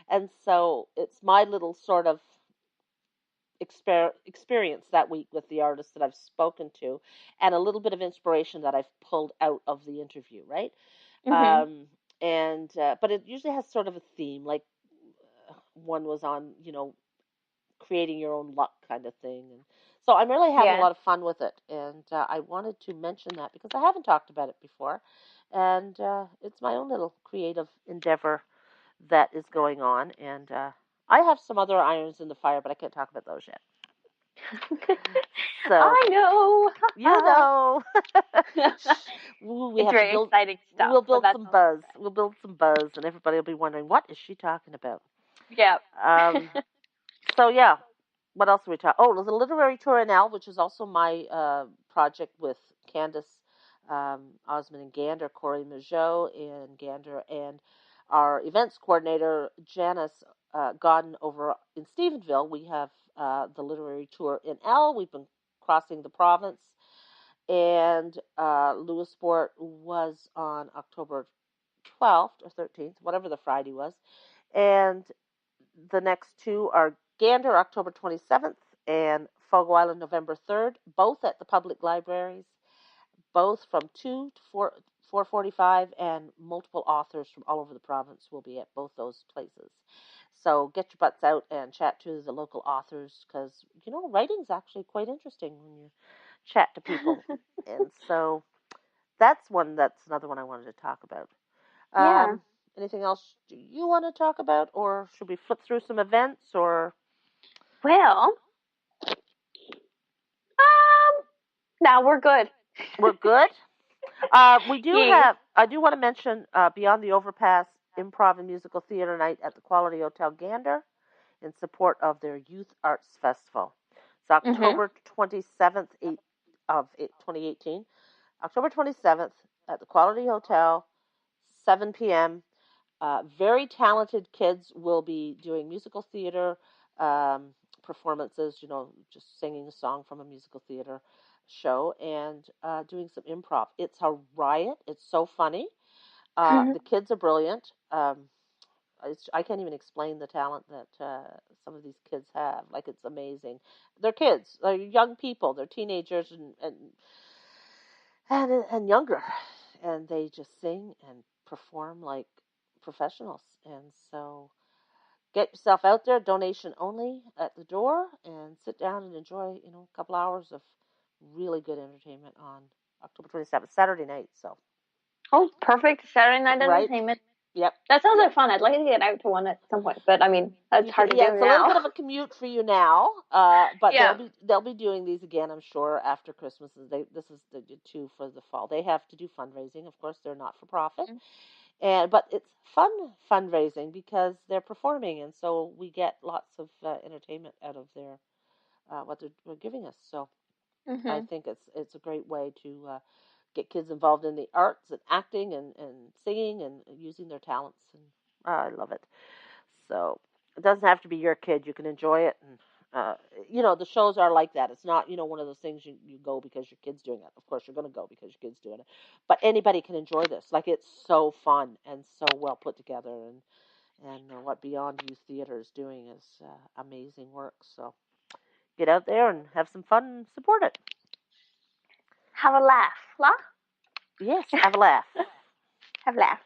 And so it's my little sort of experience that week with the artists that I've spoken to, and a little bit of inspiration that I've pulled out of the interview, right? Mhm. Um, and but it usually has sort of a theme, like one was on, creating your own luck kind of thing. And so I'm really having a Yeah. lot of fun with it, and I wanted to mention that because I haven't talked about it before, and it's my own little creative endeavor that is going on, and I have some other irons in the fire, but I can't talk about those yet. So I know. you know, we It's have to very build. exciting stuff, We'll but build that's some all. buzz. We'll build some buzz, and everybody will be wondering what is she talking about. Yeah. Um, so yeah, what else are we talking? Oh, there's a literary tour in L, which is also my project with Candace Osmond and Gander, Corey Majot and Gander, and our events coordinator Janice Godden over in Stephenville. We have the literary tour in L. We've been crossing the province, and Lewisport was on October 12th or 13th, whatever the Friday was, and the next two are Gander, October 27th, and Fogo Island, November 3rd, both at the public libraries, both from 2 to 4:45, and multiple authors from all over the province will be at both those places. So get your butts out and chat to the local authors because, writing's actually quite interesting when you chat to people. And so that's another one I wanted to talk about. Yeah. Anything else do you want to talk about, or should we flip through some events, or Well, now we're good. we're good? We do Yeah. have, I do want to mention Beyond the Overpass Improv and Musical Theater Night at the Quality Hotel Gander in support of their Youth Arts Festival. It's Mhm. October 27th of 2018. October 27th at the Quality Hotel, 7 p.m. Very talented kids will be doing musical theater um, performances, just singing a song from a musical theater show and doing some improv. It's a riot. It's so funny. The kids are brilliant. I can't even explain the talent that some of these kids have. Like, it's amazing. They're kids. They're young people. They're teenagers and younger, and they just sing and perform like professionals. And so get yourself out there, donation only at the door, and sit down and enjoy, a couple hours of really good entertainment on October 27th, Saturday night. So, Oh, perfect Saturday night right? entertainment. Yep. That sounds Yep. like fun. I'd like to get out to one at some point, but I mean, that's You can, hard to yeah, do it's a little now. bit of a commute for you now, but they'll Yeah. be doing these again, I'm sure, after Christmas. This is the two for the fall. They have to do fundraising, of course. They're not for profit, but it's fun fundraising because they're performing, and so we get lots of entertainment out of their what they're giving us. So I Mhm. think it's a great way to get kids involved in the arts and acting and singing and using their talents, and I love it. So it doesn't have to be your kid; you can enjoy it, and the shows are like that. It's not one of those things you go because your kid's doing it. Of course, you're going to go because your kid's doing it, but anybody can enjoy this. Like, it's so fun and so well put together, and what Beyond Youth Theater is doing is amazing work. So get out there and have some fun and support it. Have a laugh, Yes, have a laugh. have a laugh.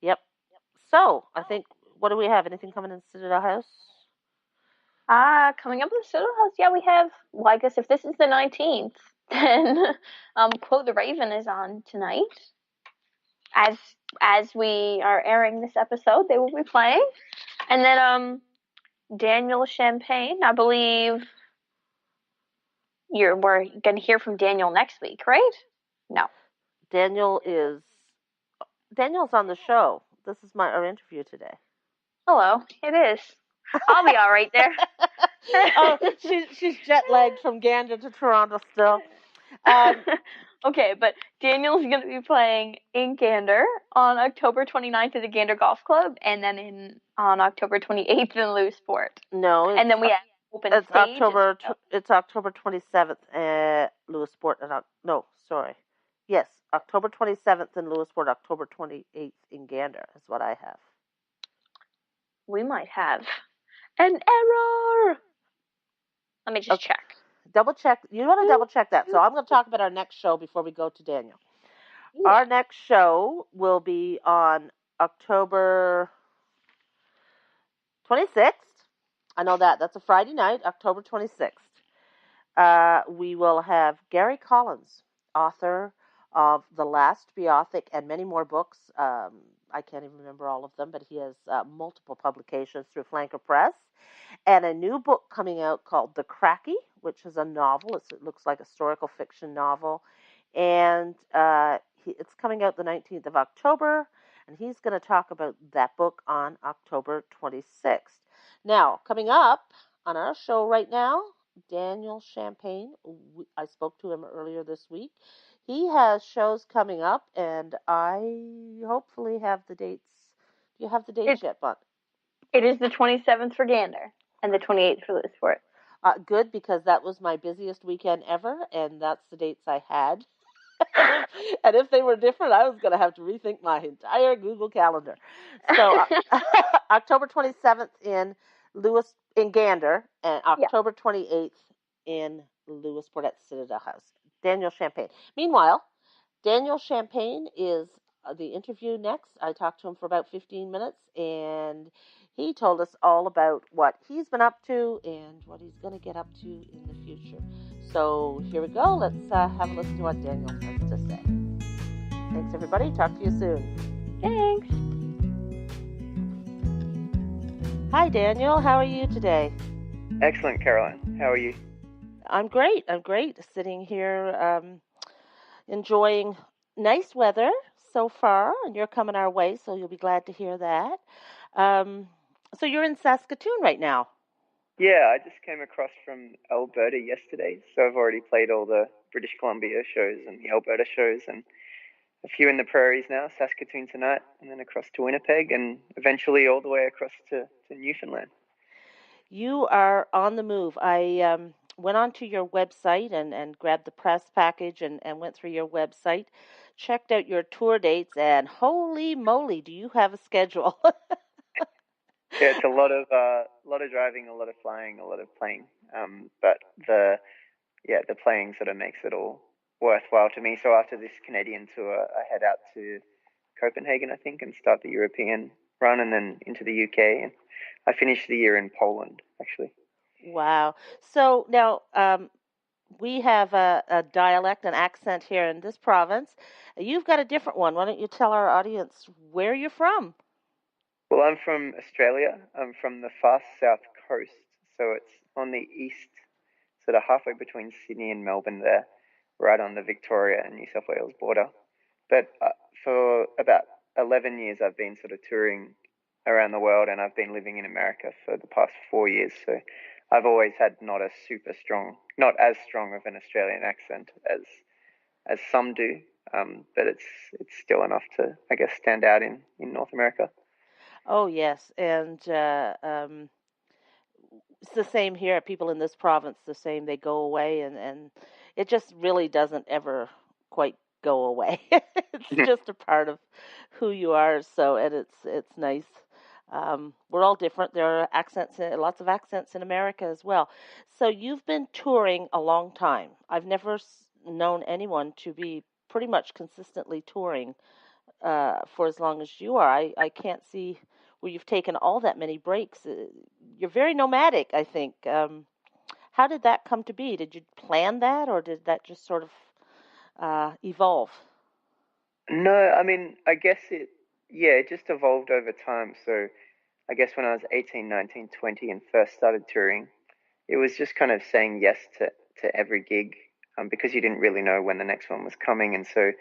Yep. So I think, what do we have? Anything coming in Citadel House? Coming up with the Soda House, yeah, we have. Well, I guess if this is the 19th, then Quote the Raven is on tonight. As as we are airing this episode, they will be playing, and then Daniel Champagne, I believe we're gonna hear from Daniel next week, right? No. Daniel is Daniel's on the show. This is our interview today. Hello, it is. I'll be all right there. Oh, she's jet lagged from Gander to Toronto still. Um, Okay, but Daniel's going to be playing in Gander on October 29th at the Gander Golf Club, and then on October 28th in Lewisport. no, And then we have open it's stage as October well. it's October 27th at Lewisport, and no, sorry, yes, October 27th in Lewisport, October 28th in Gander is what I have. we might have an error. Let me just check. Double check. You want to double check that. So I'm going to talk about our next show before we go to Daniel. Yeah. Our next show will be on October 26th. I know that. That's a Friday night, October 26th. We will have Gary Collins, author of The Last Beothic and many more books. I can't even remember all of them, but he has multiple publications through Flanker Press. And a new book coming out called The Cracky, which is a novel. It looks like a historical fiction novel. And it's coming out the 19th of October, and he's going to talk about that book on October 26th. Now, coming up on our show right now, Daniel Champagne. I spoke to him earlier this week. He has shows coming up, and I hopefully have the dates. Do you have the dates yet, Bud? It is the 27th for Gander and the 28th for Lewisport. Good, because that was my busiest weekend ever, and that's the dates I had. And if they were different, I was going to have to rethink my entire Google Calendar. So October 27th in Gander, and October 28th in Lewisport at Citadel House. Daniel Champagne. Meanwhile, Daniel Champagne is the interview next. I talked to him for about 15 minutes, and he told us all about what he's been up to and what he's going to get up to in the future. So here we go. Let's have a listen to what Daniel has to say. Thanks, everybody. Talk to you soon. Thanks. Hi, Daniel. How are you today? Excellent, Caroline. How are you? I'm great. Sitting here enjoying nice weather so far, and you're coming our way, so you'll be glad to hear that. So you're in Saskatoon right now? Yeah, I just came across from Alberta yesterday, so I've already played all the British Columbia shows and the Alberta shows and a few in the prairies now, Saskatoon tonight, and then across to Winnipeg, and eventually all the way across to Newfoundland. You are on the move. I went onto your website and grabbed the press package and went through your website, checked out your tour dates, and holy moly, do you have a schedule? Yeah, it's a lot of driving, a lot of flying, a lot of playing. But the playing sort of makes it all worthwhile to me. So after this Canadian tour, I head out to Copenhagen, I think, and start the European run, and then into the UK. And I finish the year in Poland, actually. Wow. So now we have a dialect, an accent here in this province. You've got a different one. Why don't you tell our audience where you're from? Well, I'm from Australia. I'm from the far south coast, so it's on the east, sort of halfway between Sydney and Melbourne there, right on the Victoria and New South Wales border. But for about 11 years, I've been sort of touring around the world, and I've been living in America for the past 4 years. So I've always had not as strong of an Australian accent as some do, but it's still enough to, I guess, stand out in North America. Oh, yes, and it's the same here. People in this province, the same. They go away, and it just really doesn't ever quite go away. It's just a part of who you are. So, and it's nice. We're all different. There are lots of accents in America as well. So you've been touring a long time. I've never known anyone to be pretty much consistently touring for as long as you are. I can't see where you've taken all that many breaks. You're very nomadic, I think. How did that come to be? Did you plan that, or did that just sort of evolve? No, I mean, I guess it just evolved over time. So I guess when I was 18, 19, 20 and first started touring, it was just kind of saying yes to every gig, because you didn't really know when the next one was coming. And so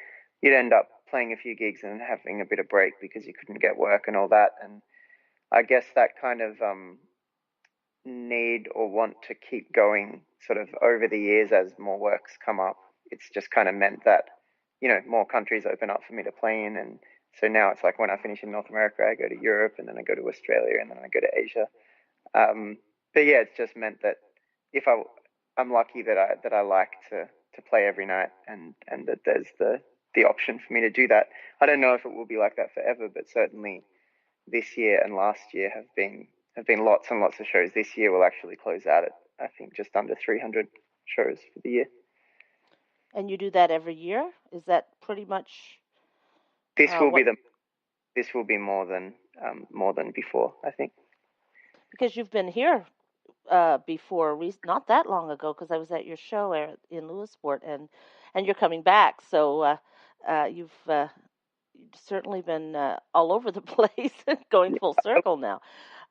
you'd end up playing a few gigs and having a bit of break because you couldn't get work and all that. And I guess that kind of need or want to keep going sort of over the years as more works come up, it's just kind of meant that, more countries open up for me to play in. And so now it's like when I finish in North America, I go to Europe, and then I go to Australia, and then I go to Asia. But yeah, it's just meant that if I'm lucky that I like to play every night, and that there's the option for me to do that. I don't know if it will be like that forever, but certainly, this year and last year have been lots and lots of shows. This year will actually close out at, I think, just under 300 shows for the year. And you do that every year? Is that pretty much This will what? be this will be more than before, I think. Because you've been here before, not that long ago, because I was at your show in Lewisport, and you're coming back. So you've certainly been all over the place, going full Yeah, circle now.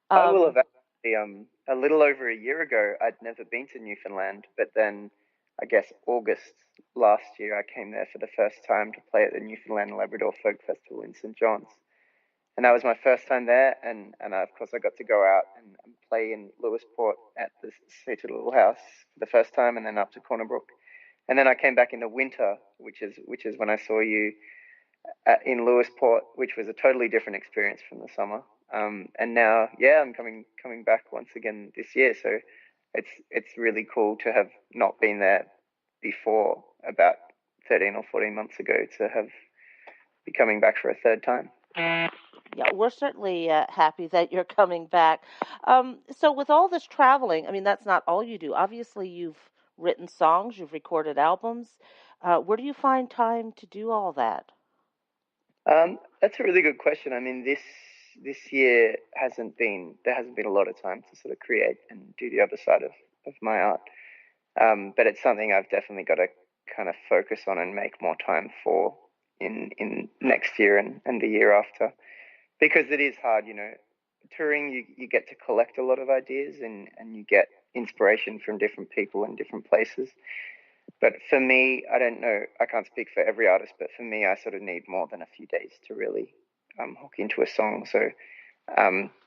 I will Um, have actually, a little over a year ago, I'd never been to Newfoundland, but then I guess August last year I came there for the first time to play at the Newfoundland and Labrador Folk Festival in St. John's. And that was my first time there, and of course I got to go out and play in Lewisport at the Seated Little House for the first time, and then up to Corner Brook. And then I came back in the winter, which is when I saw you in Lewisport, which was a totally different experience from the summer. And now, yeah, I'm coming back once again this year. So it's really cool to have not been there before, about 13 or 14 months ago, to have be coming back for a third time. yeah, we're certainly happy that you're coming back. So with all this traveling, I mean, that's not all you do. Obviously, you've written songs, you've recorded albums. Where do you find time to do all that? That's a really good question. I mean, this year there hasn't been a lot of time to sort of create and do the other side of my art. But it's something I've definitely got to kind of focus on and make more time for in next year and the year after, because it is hard. Touring, you get to collect a lot of ideas, and you get inspiration from different people and different places. But for me, I don't know, I can't speak for every artist, but for me, I sort of need more than a few days to really hook into a song. So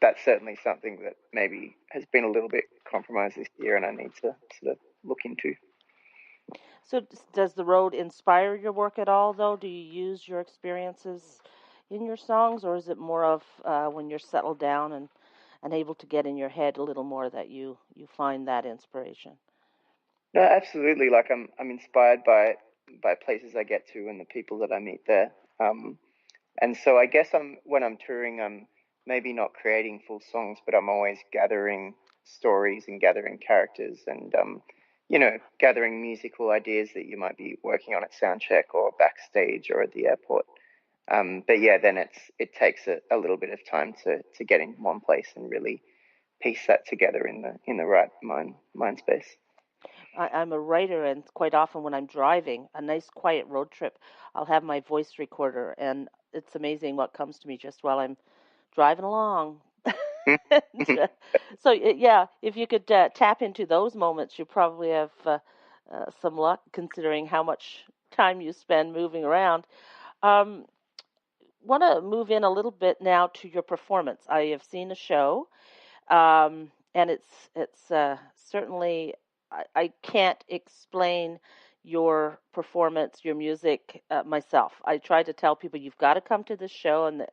that's certainly something that maybe has been a little bit compromised this year, and I need to sort of look into. So does the road inspire your work at all, though? Do you use your experiences in your songs, or is it more of when you're settled down and able to get in your head a little more that you find that inspiration? No, absolutely. Like I'm inspired by places I get to and the people that I meet there. And so I guess when I'm touring, I'm maybe not creating full songs, but I'm always gathering stories and gathering characters, and gathering musical ideas that you might be working on at soundcheck or backstage or at the airport. But yeah, then it takes a little bit of time to get in one place and really piece that together in the right mind space. I'm a writer, and quite often when I'm driving, a nice quiet road trip, I'll have my voice recorder, and it's amazing what comes to me just while I'm driving along. And, so yeah, if you could tap into those moments, you probably have some luck, considering how much time you spend moving around. Um, Want to move in a little bit now to your performance. I have seen a show, and it's certainly I can't explain your performance, your music myself. I try to tell people you've got to come to this show, and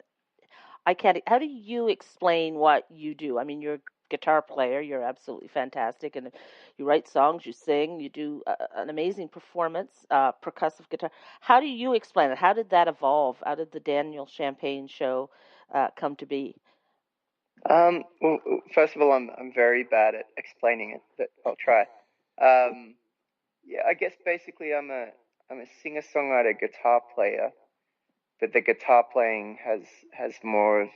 I can't. How do you explain what you do? I mean, you're a guitar player. You're absolutely fantastic, and you write songs, you sing, you do an amazing performance, percussive guitar. How do you explain it? How did that evolve? How did the Daniel Champagne show come to be? Well, first of all, I'm very bad at explaining it, but I'll try. Um, yeah, I guess basically I'm a singer-songwriter guitar player, but the guitar playing has more of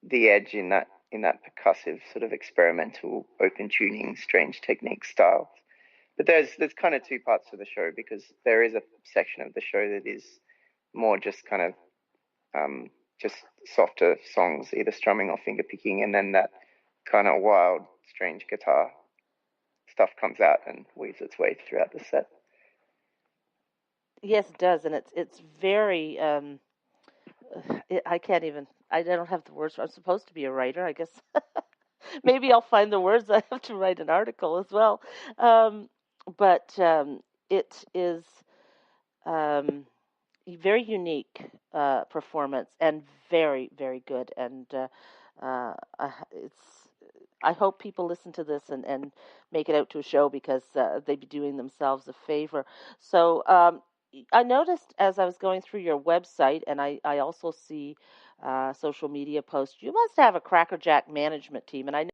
the edge in that percussive sort of experimental open tuning, strange technique style. But there's kind of two parts to the show, because there is a section of the show that is more just kind of just softer songs, either strumming or finger picking, and then that kind of wild, strange guitar stuff comes out and weaves its way throughout the set. Yes, it does, and it's very. I can't even. I don't have the words. I'm supposed to be a writer. I guess maybe I'll find the words. I have to write an article as well. Um, but it is um, very unique performance, and very very good. And it's. I hope people listen to this and make it out to a show, because they'd be doing themselves a favor. So I noticed as I was going through your website, and I also see social media posts. You must have a crackerjack management team, and I